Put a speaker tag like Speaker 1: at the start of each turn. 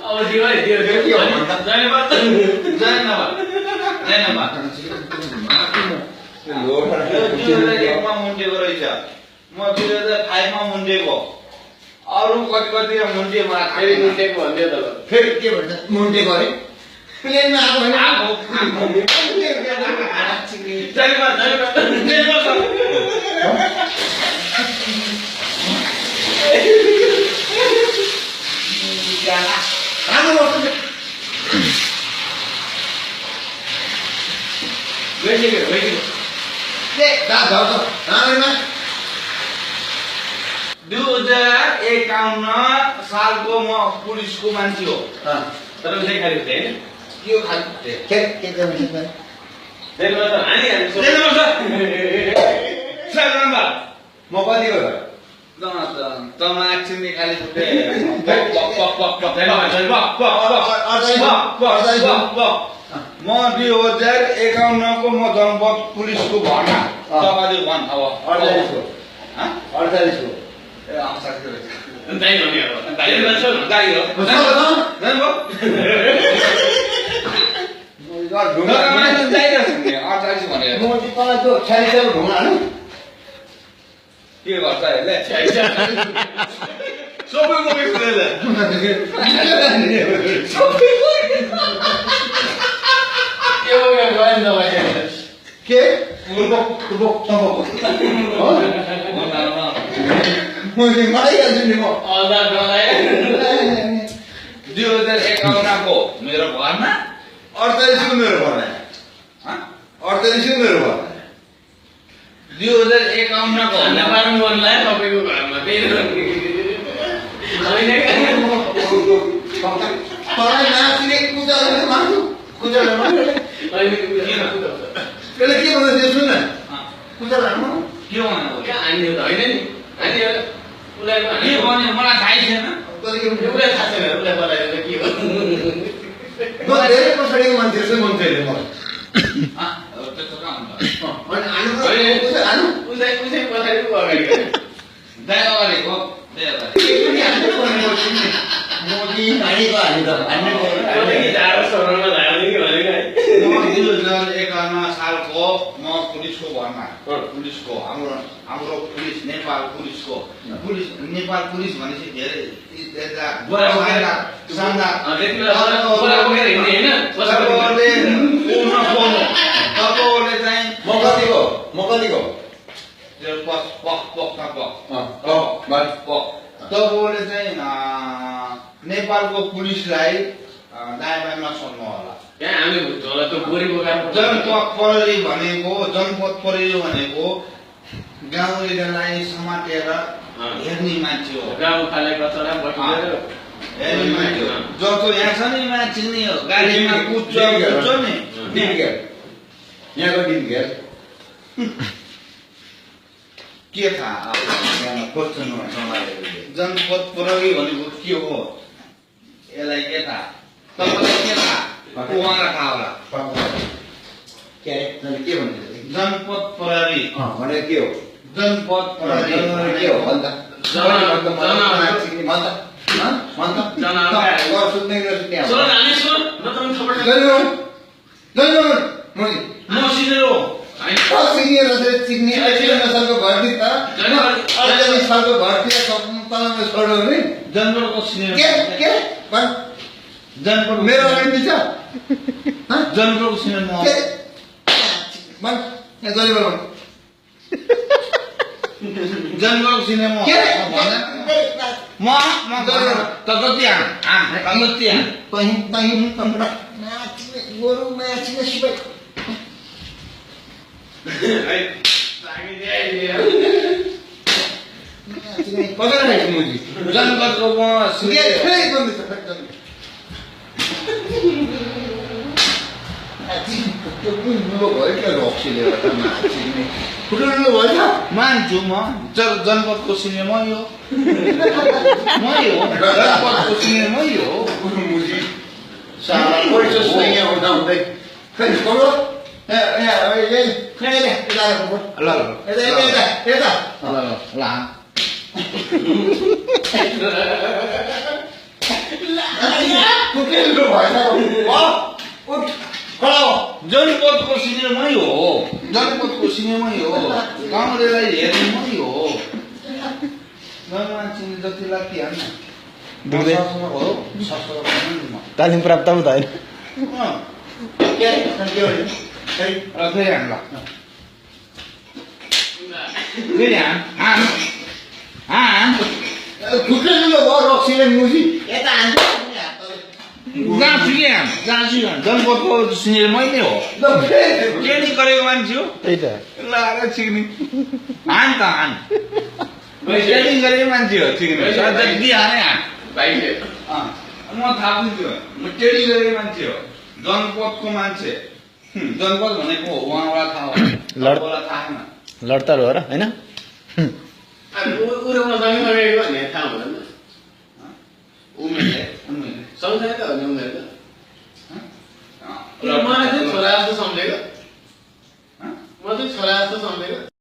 Speaker 1: अब दियो है दियो दियो धन्यवाद धन्यवाद धन्यवाद
Speaker 2: लो
Speaker 3: 2001 मा मुन्टेको रहेछ म 2005 मा मुन्टेको अरु कति मुन्टे मलाई
Speaker 1: फेरि मुन्टेको भन्दियो त
Speaker 2: फेरि के भन्छ मुन्टे गरे प्लेनमा आएको हैन
Speaker 1: धन्यवाद धन्यवाद
Speaker 2: दा घर त रामेमा
Speaker 3: 2051 सालको म पुलिसको मान्छे हो
Speaker 1: तर चाहिँ खाली थिए
Speaker 3: के खाली
Speaker 2: के गर्नु
Speaker 1: धन्यवाद हानि हानि
Speaker 2: म कति हो
Speaker 3: तमा एकछिन खाली छुट्टे म 2051 को म जनपद पुलिसको भर्ना तपाईले भन् अब
Speaker 2: 48 को
Speaker 3: ए आउँछ
Speaker 1: दाइ भन्ने हो दाइ भन्छ
Speaker 3: दाइ हो जान्नु दाइ रहेछ 48 भनेर
Speaker 2: म चाहिँ तँलाई त्यो 46 ढुङ्गा हाल्नु
Speaker 3: के गर्छ अहिले सबै मोके खुलेले
Speaker 1: के हो यो गएन दबाई
Speaker 2: के फुटबल हो म चाहिँ मारिहाल्छु नि म
Speaker 1: अल्दा गलाए
Speaker 3: 2051 को मेरो घरमा
Speaker 2: 48 को मेरो भर्ना 48 को मेरो भर्ना
Speaker 3: 2051 को
Speaker 1: खाना पार्नु मन लाग्यो तपाईँको घरमा त्यही
Speaker 2: तँलाई नाच्ने कुदाउने मान्छु कुदाउने मान्छु त्यसले के भन्दैछ सुन न कुदाले हान्नु
Speaker 3: के भन्नु
Speaker 1: क्या हान्ने हो त होइन नि हान्ने हो उसलाई
Speaker 3: के भन्यो मलाई थाहै छैन
Speaker 1: उसलाई थाहा छैन उसलाई बताइदिनु के हो
Speaker 2: म धेरै पछाडिको मान्छे चाहिँ मन्त्रीले मलाई
Speaker 3: त्यस्तो कहाँ हुन्छ
Speaker 2: अनि हान्नु
Speaker 1: उसलाई पछाडिको अगाडि
Speaker 3: दाइ अगाडि हो दाइ अगाडि
Speaker 2: मोदी हानेको हाने त हान्ने
Speaker 1: जाडो समयमा लाग्ने कि भनेको है
Speaker 3: 2051 सालको म पुलिसको भर्ना पुलिसको हाम्रो पुलिस नेपाल पुलिसको पुलिस नेपाल पुलिस भनेपछि धेरै शानदार तपाईँहरूले चाहिँ
Speaker 2: म कतिको
Speaker 3: तपाईँहरूले चाहिँ नेपालको पुलिसलाई दायाँ नसक्नु होला
Speaker 1: त्यहाँ हामी होला त्यो गोरी बोकाएर
Speaker 3: जनपद प्रहरी भनेको गाउँ एरियालाई समातेर हेर्ने मान्छे हो
Speaker 1: गाउँ खाले कचरा बटेर
Speaker 3: हेर्ने मान्छे हो जस्तो यहाँ छ नि मान्छे नि हो गाडीमा कुद्छ नि
Speaker 2: यहाँको दिन घेर
Speaker 3: के थाहा अब जनपद प्रहरी भनेको के हो यसलाई के थाहा तपाईँलाई के थाहा उहाँलाई थाहा होला
Speaker 2: के के भन्छ
Speaker 3: जनपद प्रहरी
Speaker 2: भनेको के हो
Speaker 3: जनपद प्रहरी
Speaker 2: के हो भन्छ
Speaker 3: म सिधै हो
Speaker 2: चिक्ने सालको भर्ती त 48 सालको भर्ती तलमा छोड्यो भने
Speaker 3: जनपदको सिनेमा जनपद
Speaker 2: मेरो अगाडि दिन्छ
Speaker 3: जनपदको सिनेमा जनपदको सिनेमा म त कति
Speaker 2: गोरु माछी सिपाई
Speaker 3: जनपदको म मान्छु म जनपदको सिनेमा यो मै हो जनपदको सिनेमा यो ल
Speaker 2: कुकेलको भएन उठ खडा हो
Speaker 3: जनपदको सिनियर मै हो जनपदको सिनियर मै हो गाउँलेलाई हेर्ने मै हो मान्छेले जति लाग्थी हाल्न
Speaker 4: दुख्दै
Speaker 3: हो
Speaker 4: तालिम प्राप्त पनि त होइन
Speaker 2: के अरे खै
Speaker 3: र फेरि हान्ला फेरि हान
Speaker 2: कुकेलको भयो रक्सीले मुसी
Speaker 3: जहाँसुकै हान जनपदको सिनियर मै नै हो ट्रेनिङ गरेको मान्छे हो
Speaker 4: त्यही त
Speaker 3: लगाएर छिक्ने हान त हान ट्रेनिङ गरेको मान्छे हो छिक्ने जति हाने हान
Speaker 1: भाइले
Speaker 3: म थाहा दिन्छु म ट्रेनिङ गरेको मान्छे हो जनपदको मान्छे जनपद भनेको उहाँबाट थाहा हो लडलाई थाहा छैन
Speaker 4: लडतर हो र होइन
Speaker 1: उरो मसँग गरेको भने थाहा हुँदैन उमेरले सँगसँगै त हो नि उमेर त मलाई चाहिँ छोरा जस्तो सम्झेको म चाहिँ छोरा जस्तो सम्झेको